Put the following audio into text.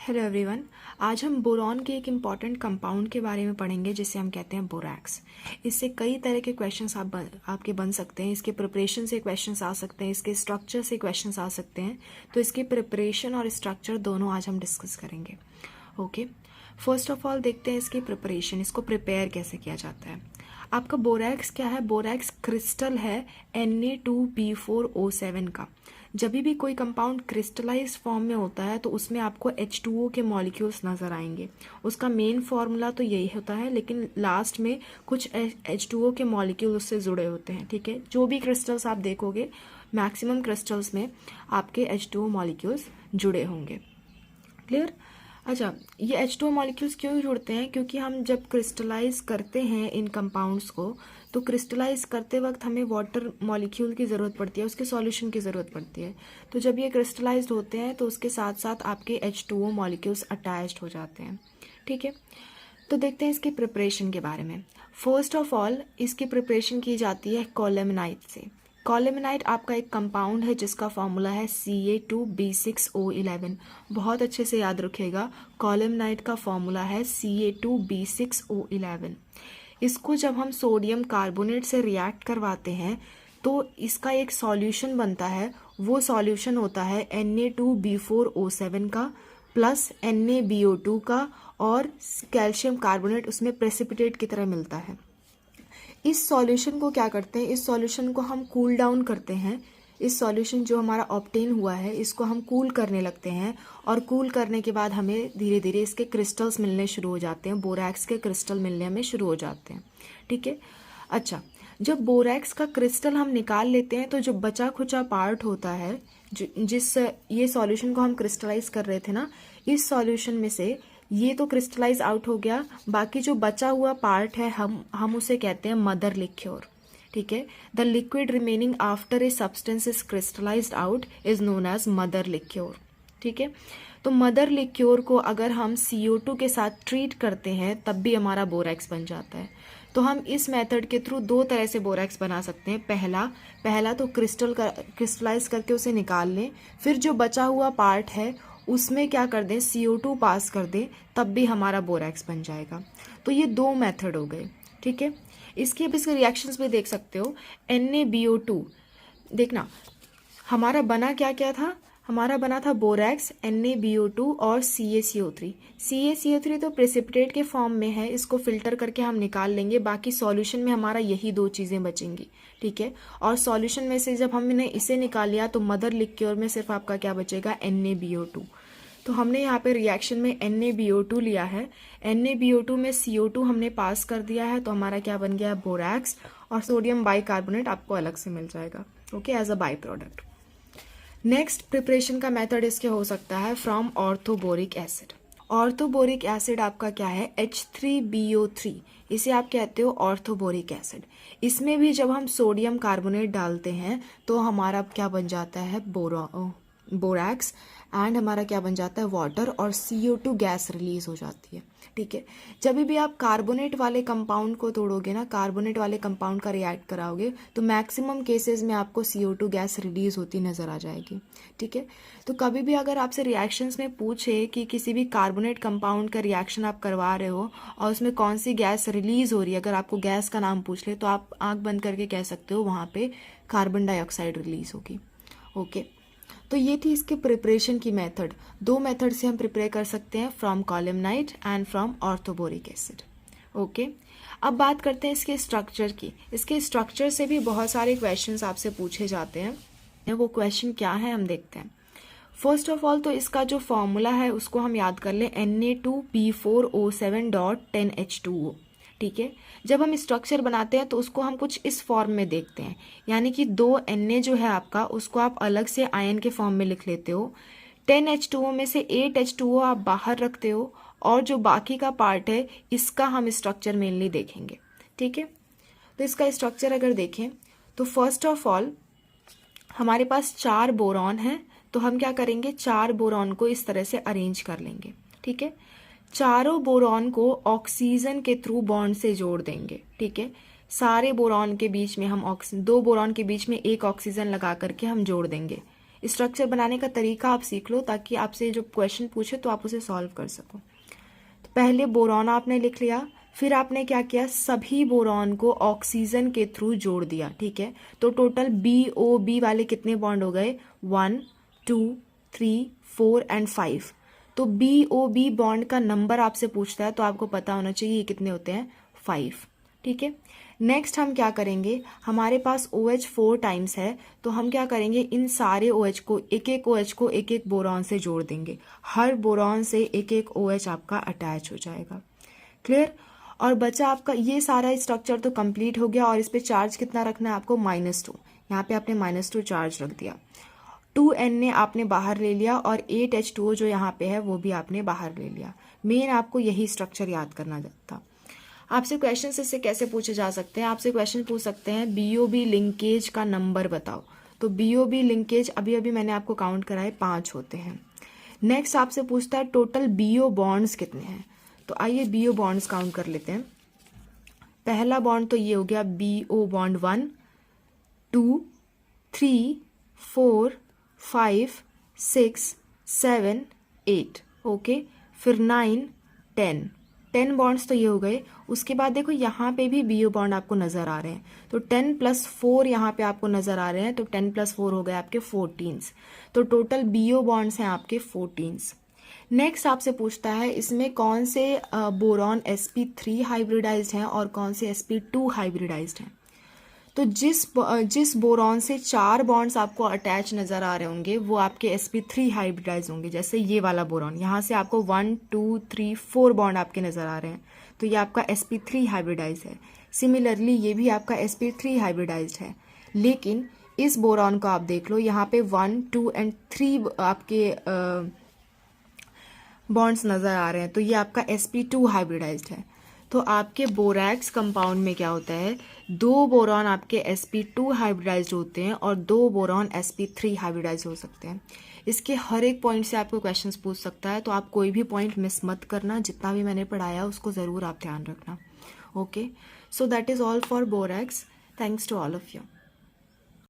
Hello everyone. आज हम boron के एक इम्पॉर्टेंट कंपाउंड के बारे में पढ़ेंगे जिसे हम कहते हैं बोरैक्स। इससे कई तरह के क्वेश्चंस आपके बन सकते हैं। इसके प्रिपरेशन से क्वेश्चंस आ सकते हैं, इसके स्ट्रक्चर से क्वेश्चंस आ सकते हैं। तो इसके प्रिपरेशन और स्ट्रक्चर दोनों आज हम डिस्कस करेंगे। ओके, फर्स्ट ऑफ ऑल देखते हैं इसकी प्रिपरेशन, इसको प्रिपेयर कैसे किया जाता है। आपका बोरैक्स क्या है? बोरैक्स क्रिस्टल है Na2B4O7 का। जब भी कोई कंपाउंड क्रिस्टलाइज फॉर्म में होता है तो उसमें आपको H2O के मॉलिक्यूल्स नज़र आएंगे। उसका मेन फार्मूला तो यही होता है, लेकिन लास्ट में कुछ H2O के मॉलिक्यूल उससे जुड़े होते हैं। ठीक है, जो भी क्रिस्टल्स आप देखोगे मैक्सिमम क्रिस्टल्स में आपके H2O मॉलिक्यूल्स जुड़े होंगे। क्लियर? अच्छा, ये H2O मॉलिक्यूल्स क्यों जुड़ते हैं? क्योंकि हम जब क्रिस्टलाइज करते हैं इन कंपाउंड्स को तो क्रिस्टलाइज करते वक्त हमें वाटर मॉलिक्यूल की ज़रूरत पड़ती है, उसके सॉल्यूशन की ज़रूरत पड़ती है। तो जब ये क्रिस्टलाइज्ड होते हैं तो उसके साथ साथ आपके H2O मॉलिक्यूल्स अटैच्ड हो जाते हैं। ठीक है, तो देखते हैं इसकी प्रिपरेशन के बारे में। फर्स्ट ऑफ ऑल इसकी प्रिपरेशन की जाती है कॉलमनाइट से। कॉलमनाइट आपका एक कंपाउंड है जिसका फॉर्मूला है Ca2B6O11। बहुत अच्छे से याद रखिएगा, कॉलमनाइट का फॉर्मूला है Ca2B6O11। इसको जब हम सोडियम कार्बोनेट से रिएक्ट करवाते हैं तो इसका एक सॉल्यूशन बनता है। वो सॉल्यूशन होता है Na2B4O7 का प्लस NaBO2 का और कैल्शियम कार्बोनेट उसमें प्रेसिपिटेट की तरह मिलता है। इस सॉल्यूशन को क्या करते हैं? इस सॉल्यूशन को हम कूल डाउन करते हैं। इस सॉल्यूशन जो हमारा ऑब्टेन हुआ है इसको हम कूल करने लगते हैं और कूल करने के बाद हमें धीरे धीरे इसके क्रिस्टल्स मिलने शुरू हो जाते हैं। बोरैक्स के क्रिस्टल मिलने हमें शुरू हो जाते हैं। ठीक है, अच्छा, जब बोरैक्स का क्रिस्टल हम निकाल लेते हैं तो जो बचा खुचा पार्ट होता है, जिस ये सॉल्यूशन को हम क्रिस्टलाइज कर रहे थे ना, इस सॉल्यूशन में से ये तो क्रिस्टलाइज आउट हो गया, बाकी जो बचा हुआ पार्ट है हम उसे कहते हैं मदर लिक्योर। ठीक है, the liquid remaining after a substance is crystallized out is known as mother liquor. ठीक है, तो मदर लिक्योर को अगर हम CO2 के साथ ट्रीट करते हैं तब भी हमारा बोरैक्स बन जाता है। तो हम इस मेथड के थ्रू दो तरह से बोरैक्स बना सकते हैं। पहला तो क्रिस्टलाइज करके उसे निकाल लें, फिर जो बचा हुआ पार्ट है उसमें क्या कर दें, CO2 पास कर दें, तब भी हमारा बोरैक्स बन जाएगा। तो ये दो मेथड हो गए। ठीक है, इसके अब इसके रिएक्शंस भी देख सकते हो। NaBO2 देखना, हमारा बना क्या क्या था? हमारा बना था बोरैक्स, NaBO2 और CaCO3। CaCO3 तो प्रेसिपिटेट के फॉर्म में है, इसको फिल्टर करके हम निकाल लेंगे। बाकी सॉल्यूशन में हमारा यही दो चीज़ें बचेंगी। ठीक है, और सॉल्यूशन में से जब हमने इसे निकाल लिया तो मदर लिक्योर में सिर्फ आपका क्या बचेगा? NaBO2। तो हमने यहाँ पे रिएक्शन में NaBO2 लिया है, NaBO2 में CO2 हमने पास कर दिया है, तो हमारा क्या बन गया है? बोरैक्स, और सोडियम बाइकार्बोनेट आपको अलग से मिल जाएगा। Okay, as a by product. Next preparation का मेथड इसके हो सकता है from orthoboric acid. Orthoboric acid आपका क्या है? H3BO3। इसे आप कहते हो ऑर्थोबोरिक एसिड। इसमें भी जब हम सोडियम कार्बोनेट डालते हैं तो हमारा क्या बन जाता है? बोरैक्स, एंड हमारा क्या बन जाता है? वाटर, और CO2 गैस रिलीज हो जाती है। ठीक है, जब भी आप कार्बोनेट वाले कंपाउंड को तोड़ोगे ना, कार्बोनेट वाले कंपाउंड का रिएक्ट कराओगे तो मैक्सिमम केसेस में आपको CO2 गैस रिलीज होती नजर आ जाएगी। ठीक है, तो कभी भी अगर आपसे रिएक्शंस में पूछे कि किसी भी कार्बोनेट कंपाउंड का रिएक्शन आप करवा रहे हो और उसमें कौन सी गैस रिलीज हो रही है, अगर आपको गैस का नाम पूछ ले तो आप आंख बंद करके कह सकते हो वहाँ पे कार्बन डाइऑक्साइड रिलीज होगी। ओके, तो ये थी इसके प्रिपरेशन की मेथड। दो मेथड से हम प्रिपेयर कर सकते हैं, from colemanite and from orthoboric acid. Okay, अब बात करते हैं इसके स्ट्रक्चर की। इसके स्ट्रक्चर से भी बहुत सारे क्वेश्चंस आपसे पूछे जाते हैं। वो क्वेश्चन क्या है हम देखते हैं। फर्स्ट ऑफ ऑल तो इसका जो फॉर्मूला है उसको हम याद कर लें, Na2B4O7.10H2O। ठीक है, जब हम स्ट्रक्चर बनाते हैं तो उसको हम कुछ इस फॉर्म में देखते हैं, यानी कि 2 Na जो है आपका उसको आप अलग से आयन के फॉर्म में लिख लेते हो। 10H2O में से 8H2O आप बाहर रखते हो, और जो बाकी का पार्ट है इसका हम स्ट्रक्चर मेनली देखेंगे। ठीक है, तो इसका स्ट्रक्चर अगर देखें तो फर्स्ट ऑफ ऑल हमारे पास 4 बोरॉन है, तो हम क्या करेंगे? 4 बोरॉन को इस तरह से अरेंज कर लेंगे। ठीक है, चारों बोरॉन को ऑक्सीजन के थ्रू बॉन्ड से जोड़ देंगे। ठीक है, सारे बोरॉन के बीच में हम 2 बोरॉन के बीच में एक ऑक्सीजन लगा करके हम जोड़ देंगे। स्ट्रक्चर बनाने का तरीका आप सीख लो ताकि आपसे जो क्वेश्चन पूछे तो आप उसे सॉल्व कर सको। तो पहले बोरॉन आपने लिख लिया, फिर आपने क्या किया, सभी बोरॉन को ऑक्सीजन के थ्रू जोड़ दिया, ठीक है। तो टोटल BOB वाले कितने बॉन्ड हो गए, 1 2 3 4 एंड 5। तो BOB बॉन्ड का नंबर आपसे पूछता है तो आपको पता होना चाहिए ये कितने होते हैं, 5, ठीक है। नेक्स्ट हम क्या करेंगे, हमारे पास OH 4 टाइम्स है, तो हम क्या करेंगे, इन सारे OH को एक एक बोरॉन से जोड़ देंगे। हर बोरॉन से एक एक OH आपका अटैच हो जाएगा, क्लियर। और बचा आपका ये सारा स्ट्रक्चर तो कंप्लीट हो गया। और इस पे चार्ज कितना रखना है आपको, -2। यहाँ पे आपने -2 चार्ज रख दिया। 2N ने आपने बाहर ले लिया और 8H2O जो यहाँ पे है वो भी आपने बाहर ले लिया। मेन आपको यही स्ट्रक्चर याद करना था। आपसे क्वेश्चन इससे कैसे पूछे जा सकते हैं, आपसे क्वेश्चन पूछ सकते हैं BOB लिंकेज का नंबर बताओ। तो BOB लिंकेज अभी अभी मैंने आपको काउंट कराए 5 होते हैं। नेक्स्ट आपसे पूछता है टोटल BO बॉन्ड्स कितने हैं। तो आइए BO बॉन्ड्स काउंट कर लेते हैं। पहला बॉन्ड तो ये हो गया BO बॉन्ड 1 2 3 4 5 6 7 8, ओके। फिर 9 10 बॉन्ड्स तो ये हो गए। उसके बाद देखो यहाँ पे भी BO बॉन्ड आपको नज़र आ रहे हैं, तो 10 + 4 यहाँ पे आपको नज़र आ रहे हैं, तो 10 + 4 हो गए आपके 14। तो टोटल BO बॉन्ड्स हैं आपके 14। नेक्स्ट आपसे पूछता है इसमें कौन से बोरॉन sp3 हाइब्रिडाइज्ड हैं और कौन से sp2 हाइब्रिडाइज्ड हैं। तो जिस बोरॉन से 4 बॉन्ड्स आपको अटैच नज़र आ रहे होंगे वो आपके sp3 हाइब्रिडाइज होंगे। जैसे ये वाला बोरॉन, यहाँ से आपको 1 2 3 4 बॉन्ड आपके नज़र आ रहे हैं, तो ये आपका sp3 हाइब्रिडाइज है। सिमिलरली ये भी आपका sp3 हाइब्रिडाइज है। लेकिन इस बोरॉन को आप देख लो, यहाँ पे 1 2 एंड 3 आपके बॉन्ड्स नज़र आ रहे हैं, तो ये आपका sp2 हाइब्रिडाइज्ड है। तो आपके बोरैक्स कंपाउंड में क्या होता है, 2 बोरॉन आपके sp2 हाइब्रिडाइज्ड होते हैं और 2 बोरॉन sp3 हाइब्रिडाइज्ड हो सकते हैं। इसके हर एक पॉइंट से आपको क्वेश्चंस पूछ सकता है, तो आप कोई भी पॉइंट मिस मत करना, जितना भी मैंने पढ़ाया उसको ज़रूर आप ध्यान रखना। Okay, so that is all for borax. Thanks to all of you.